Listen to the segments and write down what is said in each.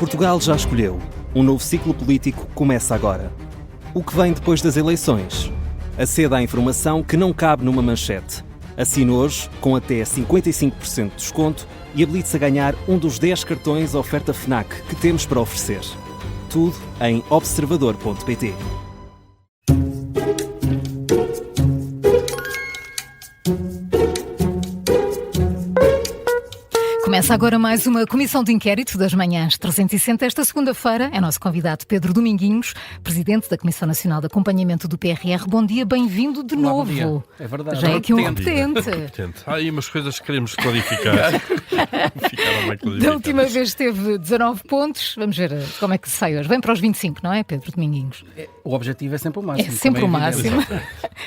Portugal já escolheu. Um novo ciclo político começa agora. O que vem depois das eleições? Aceda à informação que não cabe numa manchete. Assine hoje, com até 55% de desconto, e habilite-se a ganhar um dos 10 cartões oferta FNAC que temos para oferecer. Tudo em observador.pt. Começa agora mais uma comissão de inquérito das manhãs 360. Esta segunda-feira é nosso convidado Pedro Dominguinhos, presidente da Comissão Nacional de Acompanhamento do PRR. Bom dia, bem-vindo de Olá, novo. Bom dia. É verdade. Já é aqui um repetente. repetente. Há aí umas coisas que queremos clarificar. Ficaram bem clarificadas. Da última vez teve 19 pontos. Vamos ver como é que se sai hoje. Vem para os 25, não é, Pedro Dominguinhos? O objetivo é sempre o máximo. É sempre o máximo.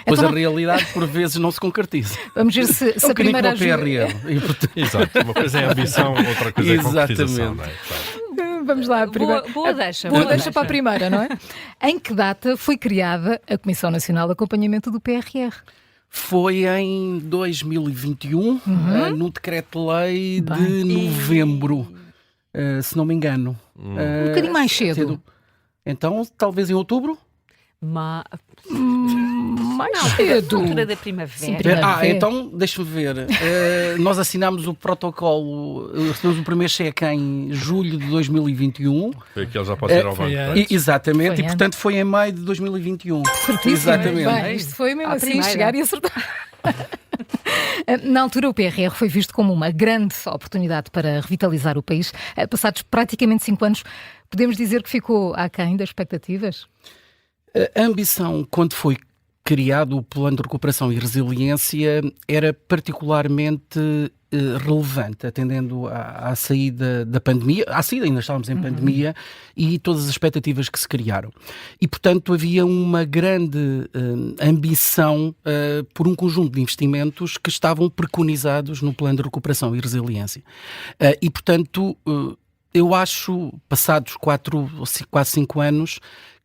Pois Então, a realidade, por vezes, não se concretiza. vamos ver se a primeira ajuda... ajuda... E, portanto... Exato, uma coisa é a ambição, outra coisa é a concretização. Não é? Claro. Vamos lá, a primeira. Boa deixa. Boa deixa para a primeira, não é? Em que data foi criada a Comissão Nacional de Acompanhamento do PRR? Foi em 2021, no decreto-lei de Bem. novembro, se não me engano. Um bocadinho mais cedo. Então, talvez em outubro? Mais cedo. Altura da primavera. Sim, primavera. Então, deixa-me ver. Nós assinámos o protocolo, recebemos o primeiro cheque em julho de 2021. Foi aquele já pode ir ao banco. Exatamente, Foi e portanto foi em maio de 2021. Certíssimo. Exatamente. Bem, isto foi mesmo À assim, primeira. chegar e acertar. Na altura, o PRR foi visto como uma grande oportunidade para revitalizar o país. Passados praticamente 5 anos, podemos dizer que ficou aquém das expectativas? A ambição, quando foi criado o Plano de Recuperação e Resiliência, era particularmente relevante, atendendo à saída da pandemia. À saída ainda estávamos em pandemia e todas as expectativas que se criaram. E, portanto, havia uma grande ambição por um conjunto de investimentos que estavam preconizados no Plano de Recuperação e Resiliência. E, portanto, eu acho, passados quase 5 anos,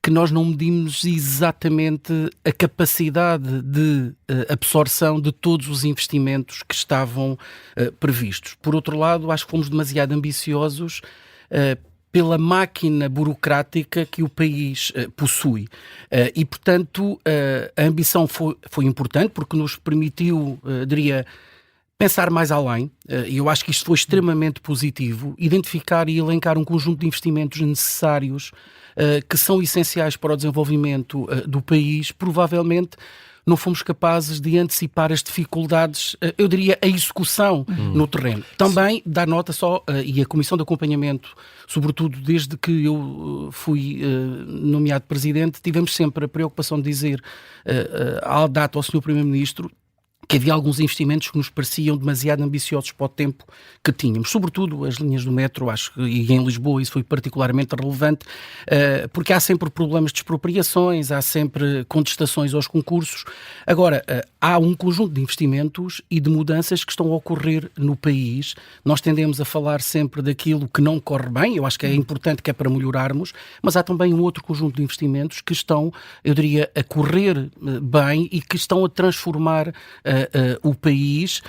que nós não medimos exatamente a capacidade de absorção de todos os investimentos que estavam previstos. Por outro lado, acho que fomos demasiado ambiciosos pela máquina burocrática que o país possui. E, portanto, a ambição foi importante porque nos permitiu, diria, pensar mais além, e eu acho que isto foi extremamente positivo, identificar e elencar um conjunto de investimentos necessários que são essenciais para o desenvolvimento do país. Provavelmente não fomos capazes de antecipar as dificuldades, eu diria, a execução no terreno. Também dá nota só, e a Comissão de Acompanhamento, sobretudo desde que eu fui nomeado Presidente, tivemos sempre a preocupação de dizer à data ao Sr. Primeiro-Ministro que havia alguns investimentos que nos pareciam demasiado ambiciosos para o tempo que tínhamos. Sobretudo as linhas do metro, acho que, e em Lisboa isso foi particularmente relevante, porque há sempre problemas de expropriações, há sempre contestações aos concursos. Agora, há um conjunto de investimentos e de mudanças que estão a ocorrer no país. Nós tendemos a falar sempre daquilo que não corre bem, eu acho que é importante, que é para melhorarmos, mas há também um outro conjunto de investimentos que estão, eu diria, a correr bem e que estão a transformar o país,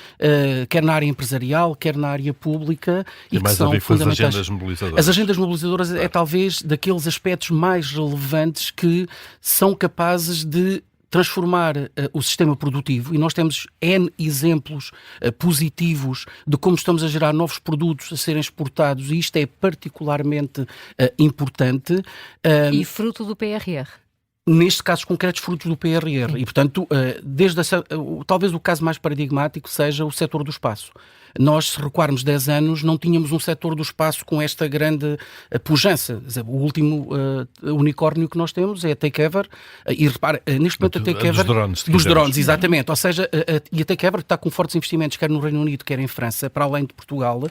quer na área empresarial, quer na área pública, e que mais são a ver com as fundamentais. agendas mobilizadoras. As agendas mobilizadoras é talvez daqueles aspectos mais relevantes que são capazes de transformar o sistema produtivo, e nós temos N exemplos positivos de como estamos a gerar novos produtos a serem exportados, e isto é particularmente importante. E fruto do PRR. Neste caso concretos, frutos do PRR. E, portanto, talvez o caso mais paradigmático seja o setor do espaço. Nós, se recuarmos 10 anos, não tínhamos um setor do espaço com esta grande pujança. O último unicórnio que nós temos é a Takeover. E repara, neste momento a Takeover... Dos drones, exatamente. Ou seja, e a Takeover está com fortes investimentos, quer no Reino Unido, quer em França, para além de Portugal.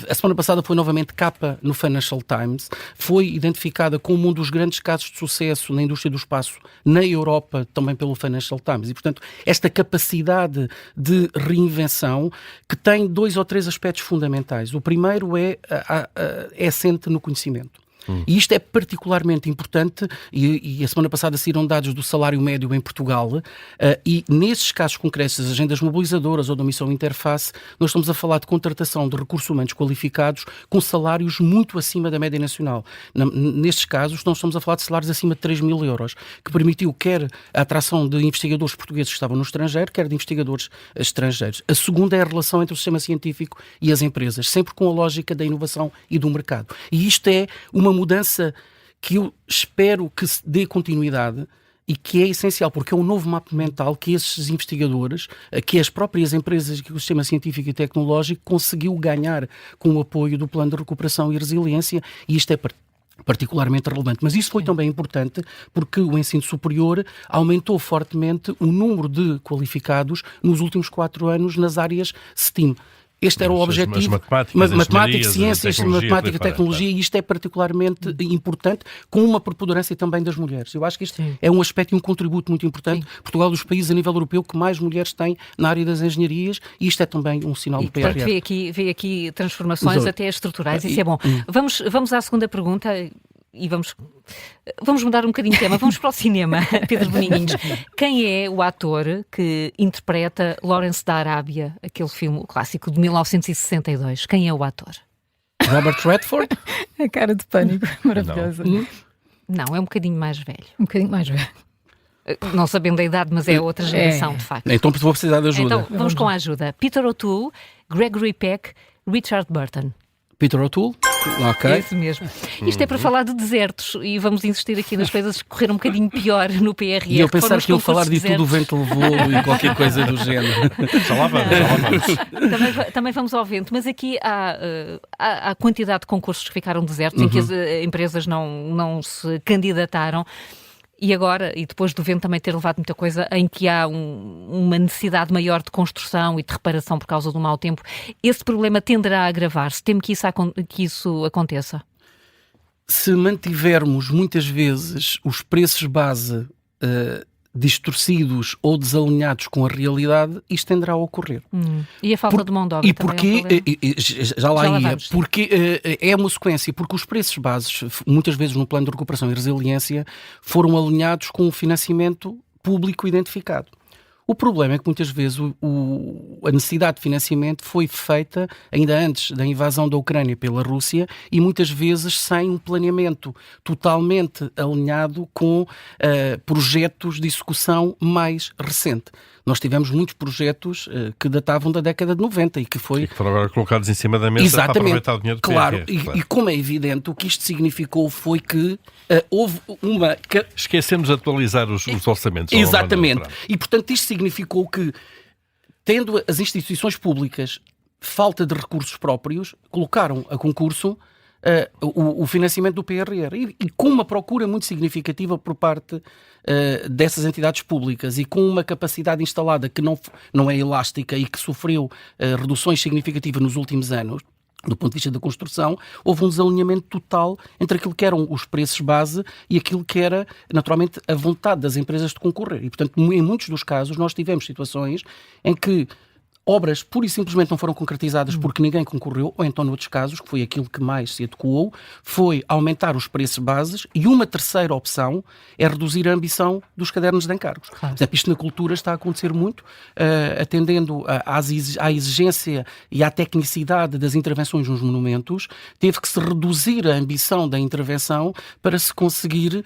A semana passada foi novamente capa no Financial Times. Foi identificada como um dos grandes casos de sucesso na indústria do espaço na Europa, também pelo Financial Times. E, portanto, esta capacidade de reinvenção que tem 2 ou 3 aspectos fundamentais. O primeiro é assente no conhecimento. E isto é particularmente importante, e a semana passada saíram dados do salário médio em Portugal, e nesses casos concretos, das agendas mobilizadoras ou da missão interface, nós estamos a falar de contratação de recursos humanos qualificados com salários muito acima da média nacional. Nestes casos, nós estamos a falar de salários acima de 3 mil euros, que permitiu quer a atração de investigadores portugueses que estavam no estrangeiro, quer de investigadores estrangeiros. A segunda é a relação entre o sistema científico e as empresas, sempre com a lógica da inovação e do mercado. E isto é uma mudança que eu espero que se dê continuidade e que é essencial, porque é um novo mapa mental que esses investigadores, que as próprias empresas, que o sistema científico e tecnológico conseguiu ganhar com o apoio do Plano de Recuperação e Resiliência, e isto é particularmente relevante. Mas isso foi também importante porque o ensino superior aumentou fortemente o número de qualificados nos últimos 4 anos nas áreas STEAM. Este era o objetivo. Matemática, ciências, matemática, tecnologia, e isto é particularmente importante, com uma preponderância também das mulheres. Eu acho que isto é um aspecto e um contributo muito importante. Portugal é dos países a nível europeu que mais mulheres têm na área das engenharias, e isto é também um sinal do PRR. Vê aqui transformações até estruturais, isso é bom. Vamos à segunda pergunta. E vamos mudar um bocadinho de tema. Vamos para o cinema, Pedro Boninhos. Quem é o ator que interpreta Lawrence da Arábia, aquele filme, o clássico de 1962? Quem é o ator? Robert Redford? A cara de pânico, maravilhosa. Não, é um bocadinho mais velho. Um bocadinho mais velho. Não sabendo a idade, mas é outra geração, de facto. Então vou precisar de ajuda. Então, vamos com a ajuda. Peter O'Toole, Gregory Peck, Richard Burton. Peter O'Toole? Ok. É isso mesmo. Isto é para falar de desertos e vamos insistir aqui nas coisas que correram um bocadinho pior no PRR. E eu pensar que iam falar de tudo o vento levou e qualquer coisa do género. Já lá vamos. Também vamos ao vento, mas aqui há a quantidade de concursos que ficaram desertos, em que as empresas não se candidataram. E agora, e depois do vento também ter levado muita coisa, em que há uma necessidade maior de construção e de reparação por causa do mau tempo, esse problema tenderá a agravar-se? Temo que isso aconteça? Se mantivermos muitas vezes os preços base distorcidos ou desalinhados com a realidade, isto tenderá a ocorrer. E a falta de mão de obra também é um problema? Já lá ia. Porque é uma sequência, porque os preços bases, muitas vezes no Plano de Recuperação e Resiliência, foram alinhados com o financiamento público identificado. O problema é que muitas vezes a necessidade de financiamento foi feita ainda antes da invasão da Ucrânia pela Rússia e muitas vezes sem um planeamento totalmente alinhado com projetos de execução mais recente. Nós tivemos muitos projetos que datavam da década de 90 e que foram agora colocados em cima da mesa para aproveitar o dinheiro do claro, PRR. E como é evidente, o que isto significou foi que houve uma... Esquecemos de atualizar os orçamentos. Exatamente. E, portanto, isto significou que, tendo as instituições públicas falta de recursos próprios, colocaram a concurso o financiamento do PRR e com uma procura muito significativa por parte dessas entidades públicas e com uma capacidade instalada que não é elástica e que sofreu reduções significativas nos últimos anos, do ponto de vista da construção, houve um desalinhamento total entre aquilo que eram os preços base e aquilo que era, naturalmente, a vontade das empresas de concorrer. E, portanto, em muitos dos casos, nós tivemos situações em que obras pura e simplesmente não foram concretizadas porque ninguém concorreu, ou então, noutros casos, que foi aquilo que mais se adequou, foi aumentar os preços bases e uma terceira opção é reduzir a ambição dos cadernos de encargos. Claro. Por exemplo, isto na cultura está a acontecer muito, atendendo à exigência e à tecnicidade das intervenções nos monumentos, teve que se reduzir a ambição da intervenção para se conseguir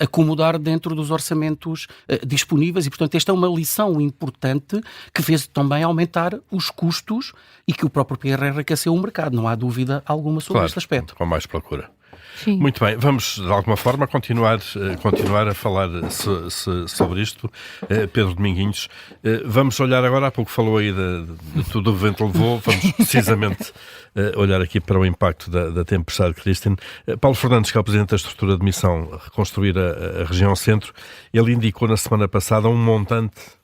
acomodar dentro dos orçamentos disponíveis e, portanto, esta é uma lição importante que fez também aumentar os custos e que o próprio PRR aqueceu o mercado, não há dúvida alguma sobre este aspecto. Com mais procura. Sim. Muito bem, vamos de alguma forma continuar a falar sobre isto. Pedro Dominguinhos, vamos olhar agora, há pouco falou aí de tudo o vento levou, vamos precisamente olhar aqui para o impacto da tempestade Kristin. Paulo Fernandes, que é o Presidente da Estrutura de Missão Reconstruir a Região Centro, ele indicou na semana passada um montante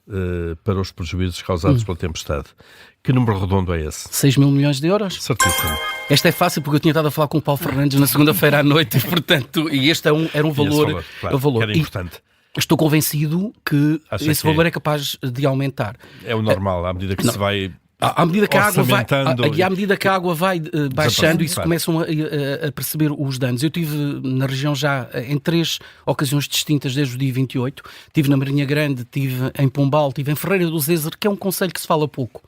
para os prejuízos causados pela tempestade. Que número redondo é esse? 6 mil milhões de euros. Certíssimo. Esta é fácil porque eu tinha estado a falar com o Paulo Fernandes na segunda-feira à noite, portanto, e este era um valor. Claro, é um valor. Era importante. Estou convencido que esse valor é capaz de aumentar. É o normal, à medida que se vai À medida que a água vai, orçamentando à medida que a água vai baixando e se Claro. começam a perceber os danos. Eu estive na região já em 3 ocasiões distintas desde o dia 28. Estive na Marinha Grande, estive em Pombal, estive em Ferreira do Zezer, que é um concelho que se fala pouco.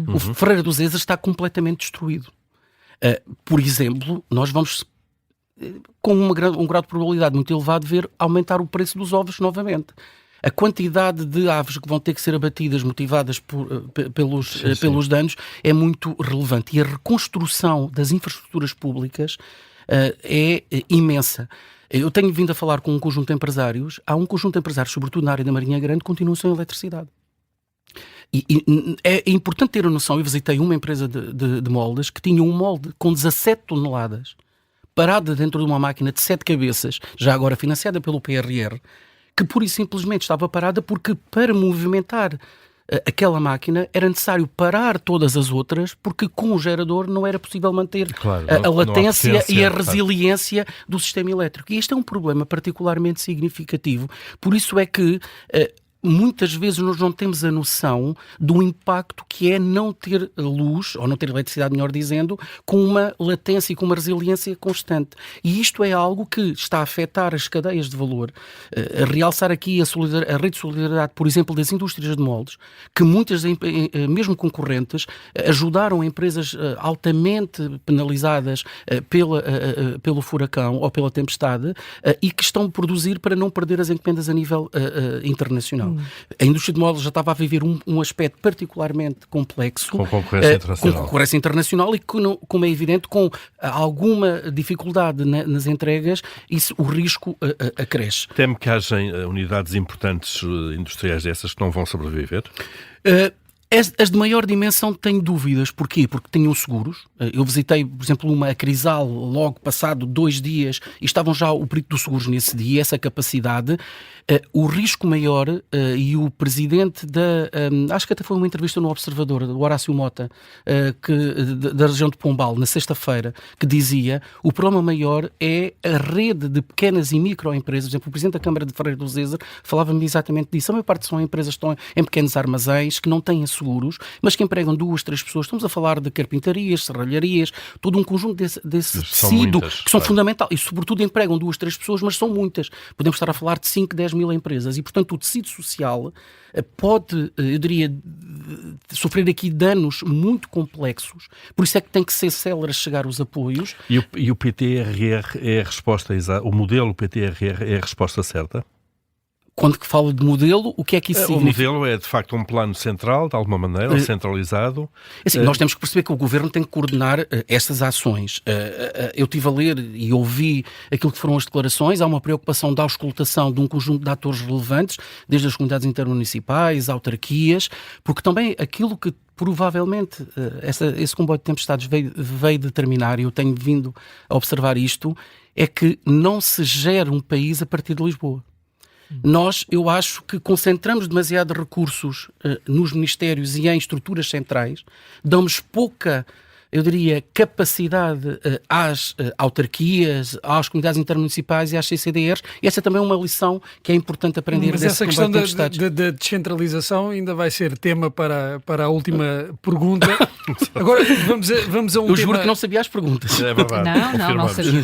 O Ferreira do Zezer está completamente destruído. Por exemplo, nós vamos, com um grau de probabilidade muito elevado, ver aumentar o preço dos ovos novamente. A quantidade de aves que vão ter que ser abatidas, motivadas pelos danos, é muito relevante. E a reconstrução das infraestruturas públicas é imensa. Eu tenho vindo a falar com um conjunto de empresários. Há um conjunto de empresários, sobretudo na área da Marinha Grande, que continuam sem eletricidade. E é importante ter a noção. Eu visitei uma empresa de moldes que tinha um molde com 17 toneladas parada dentro de uma máquina de 7 cabeças, já agora financiada pelo PRR, que pura e simplesmente estava parada porque para movimentar aquela máquina era necessário parar todas as outras, porque com o gerador não era possível manter a latência e a resiliência do sistema elétrico. E este é um problema particularmente significativo. Por isso é que muitas vezes nós não temos a noção do impacto que é não ter luz, ou não ter eletricidade, melhor dizendo, com uma latência e com uma resiliência constante. E isto é algo que está a afetar as cadeias de valor. A realçar aqui a rede de solidariedade, por exemplo, das indústrias de moldes, que muitas, mesmo concorrentes, ajudaram empresas altamente penalizadas pelo furacão ou pela tempestade e que estão a produzir para não perder as encomendas a nível internacional. A indústria de moldes já estava a viver um aspecto particularmente complexo. Com concorrência internacional. Com concorrência internacional e, como é evidente, com alguma dificuldade nas entregas, o risco acresce. Teme que haja unidades importantes industriais dessas que não vão sobreviver? As de maior dimensão tenho dúvidas. Porquê? Porque tinham seguros. Eu visitei, por exemplo, uma Crisal logo passado 2 dias e estavam já o perito dos seguros nesse dia, essa capacidade. O risco maior, e o presidente acho que até foi uma entrevista no Observador, do Horácio Mota, da região de Pombal, na sexta-feira, que dizia o problema maior é a rede de pequenas e microempresas. Por exemplo, o presidente da Câmara de Ferreira do Zezer falava-me exatamente disso. A maior parte são empresas que estão em pequenos armazéns, que não têm seguros, mas que empregam 2, 3 pessoas. Estamos a falar de carpintarias, serralharias, todo um conjunto desse tecido que são fundamental. E, sobretudo, empregam 2, 3 pessoas, mas são muitas. Podemos estar a falar de 5, 10 mil empresas. E, portanto, o tecido social pode, eu diria, sofrer aqui danos muito complexos. Por isso é que tem que ser célere a chegar os apoios. E o PTRR é a resposta exata? O modelo PTRR é a resposta certa? Quando falo de modelo, o que é que isso significa? O modelo é, de facto, um plano central, de alguma maneira, centralizado. Assim, nós temos que perceber que o Governo tem que coordenar estas ações. Eu estive a ler e ouvi aquilo que foram as declarações. Há uma preocupação da auscultação de um conjunto de atores relevantes, desde as comunidades intermunicipais, autarquias, porque também aquilo que provavelmente esse comboio de tempestades veio determinar, e eu tenho vindo a observar isto, é que não se gera um país a partir de Lisboa. Nós, eu acho que concentramos demasiado recursos nos ministérios e em estruturas centrais, damos pouca, eu diria, capacidade às autarquias, às comunidades intermunicipais e às CCDRs, e essa também é uma lição que é importante aprender. Mas essa questão da descentralização ainda vai ser tema para a última pergunta. Agora vamos a um tema... Eu juro que não sabia as perguntas. É verdade. Não sabia.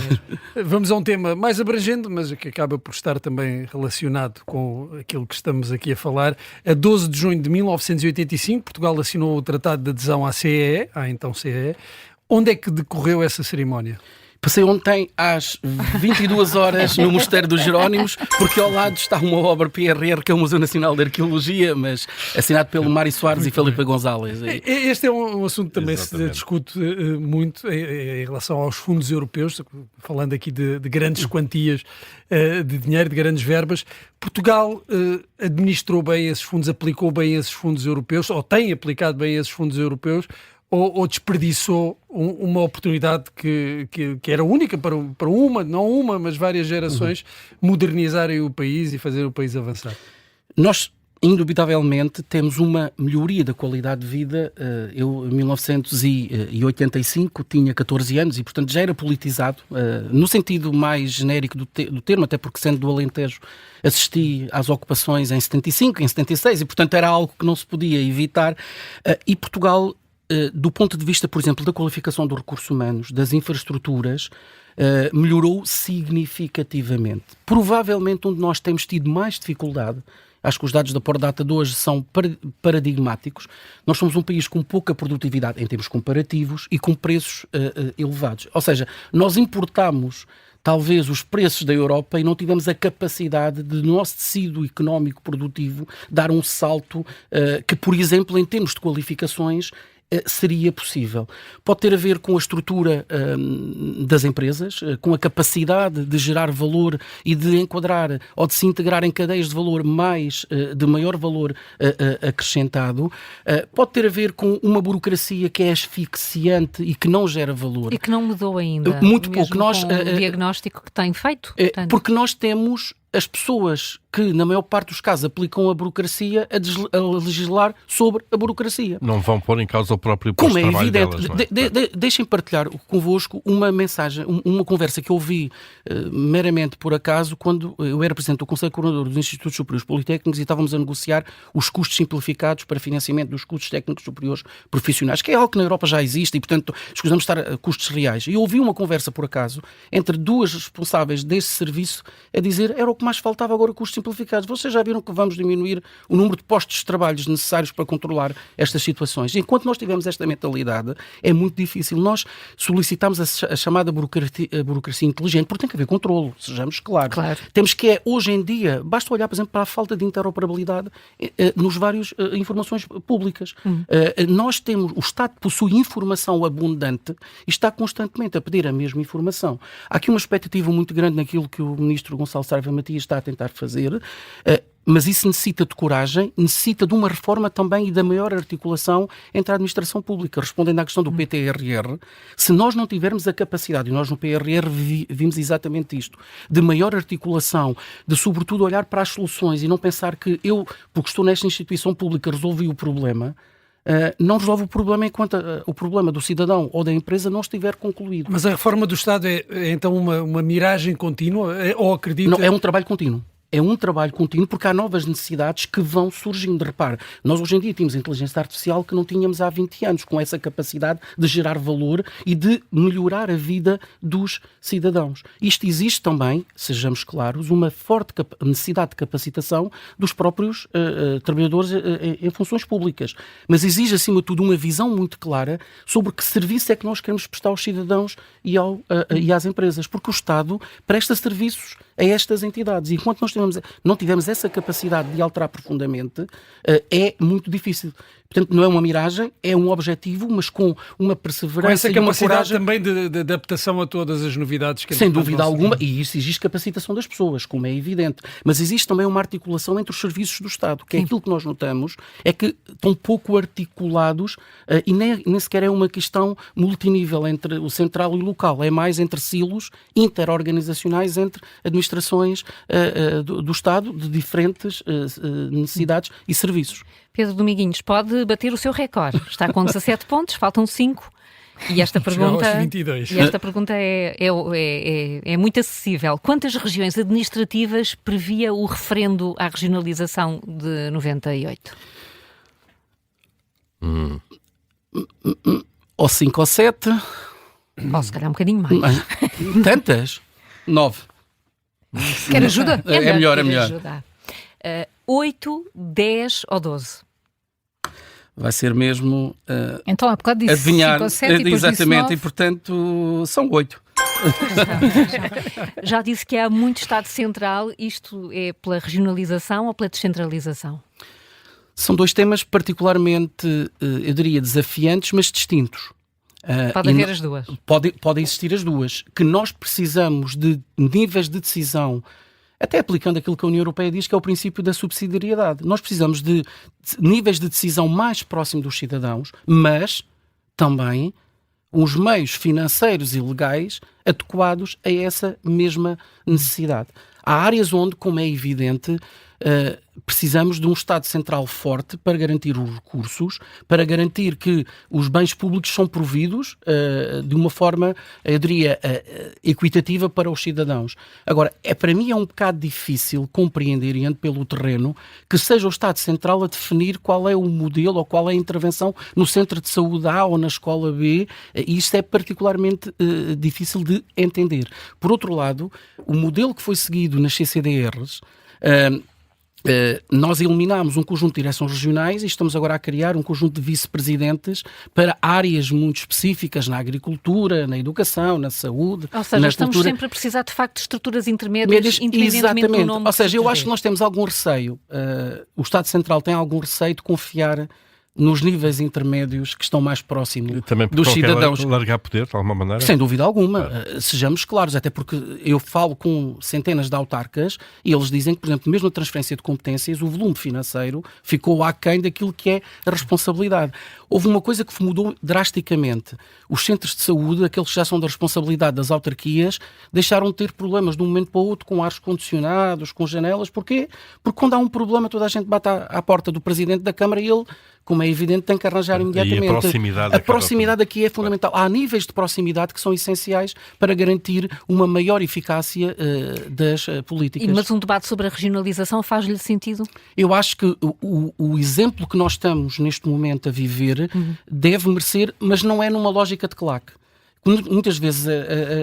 Vamos a um tema mais abrangente, mas que acaba por estar também relacionado com aquilo que estamos aqui a falar. A 12 de junho de 1985, Portugal assinou o Tratado de Adesão à CEE, então CEE. Onde é que decorreu essa cerimónia? Passei ontem às 22 horas no Mosteiro dos Jerónimos, porque ao lado está uma obra PRR, que é o Museu Nacional de Arqueologia, mas assinado pelo Mário Soares e Filipe Gonzalez. Este é um assunto que também se discute muito em relação aos fundos europeus, falando aqui de grandes quantias de dinheiro, de grandes verbas. Portugal administrou bem esses fundos, aplicou bem esses fundos europeus, ou tem aplicado bem esses fundos europeus, ou desperdiçou uma oportunidade que era única para mas várias gerações modernizarem o país e fazer o país avançar? Nós, indubitavelmente, temos uma melhoria da qualidade de vida. Eu, em 1985, tinha 14 anos e, portanto, já era politizado, no sentido mais genérico do termo, até porque, sendo do Alentejo, assisti às ocupações em 75, em 76, e, portanto, era algo que não se podia evitar. E Portugal do ponto de vista, por exemplo, da qualificação dos recursos humanos, das infraestruturas, melhorou significativamente. Provavelmente onde nós temos tido mais dificuldade, acho que os dados da Pordata de hoje são paradigmáticos, nós somos um país com pouca produtividade em termos comparativos e com preços elevados. Ou seja, nós importamos talvez os preços da Europa e não tivemos a capacidade de, no nosso tecido económico produtivo, dar um salto que, por exemplo, em termos de qualificações, seria possível. Pode ter a ver com a estrutura das empresas, com a capacidade de gerar valor e de enquadrar ou de se integrar em cadeias de valor de maior valor acrescentado. Pode ter a ver com uma burocracia que é asfixiante e que não gera valor. E que não mudou ainda. Muito mesmo pouco. Nós, com o diagnóstico que tem feito. Porque nós temos as pessoas que, na maior parte dos casos, aplicam a burocracia a legislar sobre a burocracia. Não vão pôr em causa o próprio posto de trabalho delas. Não é? Deixem partilhar convosco uma mensagem, uma conversa que eu ouvi meramente por acaso quando eu era presidente do Conselho Coordenador dos Institutos Superiores Politécnicos e estávamos a negociar os custos simplificados para financiamento dos custos técnicos superiores profissionais, que é algo que na Europa já existe e, portanto, escusamos de estar a custos reais. E eu ouvi uma conversa por acaso entre duas responsáveis desse serviço a dizer era o que mais faltava agora, custos simplificados. Vocês já viram que vamos diminuir o número de postos de trabalho necessários para controlar estas situações. Enquanto nós tivermos esta mentalidade, é muito difícil. Nós solicitamos a chamada burocracia inteligente, porque tem que haver controlo, sejamos claros. Claro. Temos que hoje em dia, basta olhar, por exemplo, para a falta de interoperabilidade nos vários informações públicas. Nós temos, o Estado possui informação abundante e está constantemente a pedir a mesma informação. Há aqui uma expectativa muito grande naquilo que o Ministro Gonçalo Saraiva Matias está a tentar fazer, mas isso necessita de coragem, necessita de uma reforma também e da maior articulação entre a administração pública. Respondendo à questão do PTRR, se nós não tivermos a capacidade, e nós no PRR vimos exatamente isto, de maior articulação, de sobretudo olhar para as soluções e não pensar que eu, porque estou nesta instituição pública, resolvi o problema, não resolve o problema enquanto o problema do cidadão ou da empresa não estiver concluído. Mas a reforma do Estado é então uma miragem contínua? Ou acredita... Não, é um trabalho contínuo. É um trabalho contínuo porque há novas necessidades que vão surgindo. Repare, nós hoje em dia temos inteligência artificial que não tínhamos há 20 anos, com essa capacidade de gerar valor e de melhorar a vida dos cidadãos. Isto existe também, sejamos claros, uma forte necessidade de capacitação dos próprios trabalhadores em funções públicas. Mas exige, acima de tudo, uma visão muito clara sobre que serviço é que nós queremos prestar aos cidadãos e às empresas. Porque o Estado presta serviços a estas entidades. E enquanto nós não tivermos essa capacidade de alterar profundamente, é muito difícil. Portanto, não é uma miragem, é um objetivo, mas com uma perseverança com essa e uma capacidade coragem também de adaptação a todas as novidades que... Sem dúvida alguma, e isso exige capacitação das pessoas, como é evidente. Mas existe também uma articulação entre os serviços do Estado, que é aquilo que nós notamos, é que estão pouco articulados e nem sequer é uma questão multinível entre o central e o local, é mais entre silos interorganizacionais entre administrações do Estado de diferentes necessidades e serviços. Pedro Dominguinhos pode bater o seu recorde. Está com 17 pontos, faltam 5. E esta pergunta, é muito acessível. Quantas regiões administrativas previa o referendo à regionalização de 98? Ou 5 ou 7. Ou se calhar um bocadinho mais. Tantas? 9. Quer ajuda? É melhor. 8, 10 ou 12? Vai ser mesmo então há bocado disse adivinhar 5 ou 7 e depois exatamente, disse 9. E portanto são 8. Já disse que há muito Estado Central, isto é pela regionalização ou pela descentralização? São dois temas particularmente, eu diria, desafiantes, mas distintos. Pode haver as duas. Podem existir as duas. Que nós precisamos de níveis de decisão, até aplicando aquilo que a União Europeia diz, que é o princípio da subsidiariedade. Nós precisamos de níveis de decisão mais próximos dos cidadãos, mas também os meios financeiros e legais adequados a essa mesma necessidade. Há áreas onde, como é evidente, precisamos de um Estado Central forte para garantir os recursos, para garantir que os bens públicos são providos de uma forma, eu diria, equitativa para os cidadãos. Agora, para mim é um bocado difícil compreender, e ando pelo terreno, que seja o Estado Central a definir qual é o modelo ou qual é a intervenção no centro de saúde A ou na escola B, e isto é particularmente difícil de entender. Por outro lado, o modelo que foi seguido nas CCDRs, nós eliminámos um conjunto de direções regionais e estamos agora a criar um conjunto de vice-presidentes para áreas muito específicas na agricultura, na educação, na saúde, ou seja, na estamos cultura. sempre a precisar de facto de estruturas intermédias, independentemente Exatamente. do nome. Ou seja, eu acho que nós temos algum receio. O Estado Central tem algum receio de confiar nos níveis intermédios que estão mais próximos dos cidadãos. Largar poder, de alguma maneira? Sem dúvida alguma. Sejamos claros, até porque eu falo com centenas de autarcas e eles dizem que, por exemplo, mesmo a transferência de competências, o volume financeiro ficou aquém daquilo que é a responsabilidade. Houve uma coisa que mudou drasticamente. Os centros de saúde, aqueles que já são da responsabilidade das autarquias, deixaram de ter problemas de um momento para o outro com ares condicionados, com janelas. Porquê? Porque quando há um problema toda a gente bate à porta do Presidente da Câmara e ele, como é evidente, tem que arranjar imediatamente. E a proximidade aqui é fundamental. Há níveis de proximidade que são essenciais para garantir uma maior eficácia das políticas. Mas um debate sobre a regionalização faz-lhe sentido? Eu acho que o exemplo que nós estamos neste momento a viver deve merecer, mas não é numa lógica de claque. Muitas vezes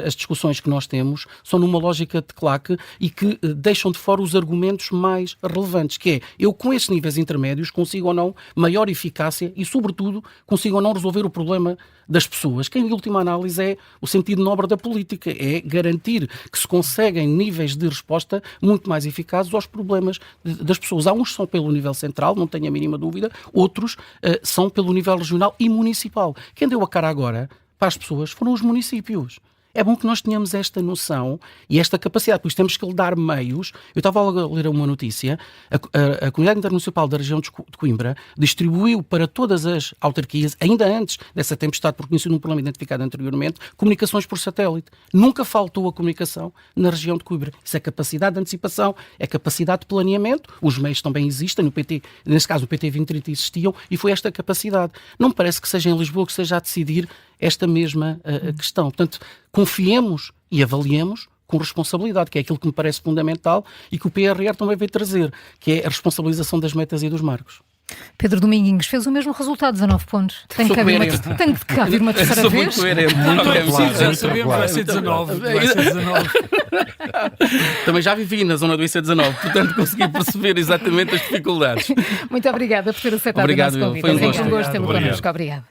as discussões que nós temos são numa lógica de claque e que deixam de fora os argumentos mais relevantes, que é, eu com esses níveis intermédios consigo ou não maior eficácia e, sobretudo, consigo ou não resolver o problema das pessoas, que em última análise é o sentido nobre da política, é garantir que se conseguem níveis de resposta muito mais eficazes aos problemas das pessoas. Há uns que são pelo nível central, não tenho a mínima dúvida, outros são pelo nível regional e municipal. Quem deu a cara agora para as pessoas foram os municípios. É bom que nós tenhamos esta noção e esta capacidade, pois temos que lhe dar meios. Eu estava a ler uma notícia, a Comunidade Intermunicipal da região de Coimbra distribuiu para todas as autarquias, ainda antes dessa tempestade, porque tinha sido um problema identificado anteriormente, comunicações por satélite. Nunca faltou a comunicação na região de Coimbra. Isso é capacidade de antecipação, é capacidade de planeamento, os meios também existem, no PT, nesse caso o PT 2030 existiam, e foi esta capacidade. Não me parece que seja em Lisboa que seja a decidir esta mesma questão. Portanto, confiemos e avaliemos com responsabilidade, que é aquilo que me parece fundamental e que o PRR também veio trazer, que é a responsabilização das metas e dos marcos. Pedro Dominguinhos fez o mesmo resultado, 19 pontos. Tem que haver uma terceira Sou vez. muito coerente. Já sabemos, vai ser 19. Também já vivi na zona do IC19, portanto consegui perceber exatamente as dificuldades. Muito obrigada por ter aceitado o nosso convite. Foi um gosto tê-lo Obrigado. connosco. Obrigada.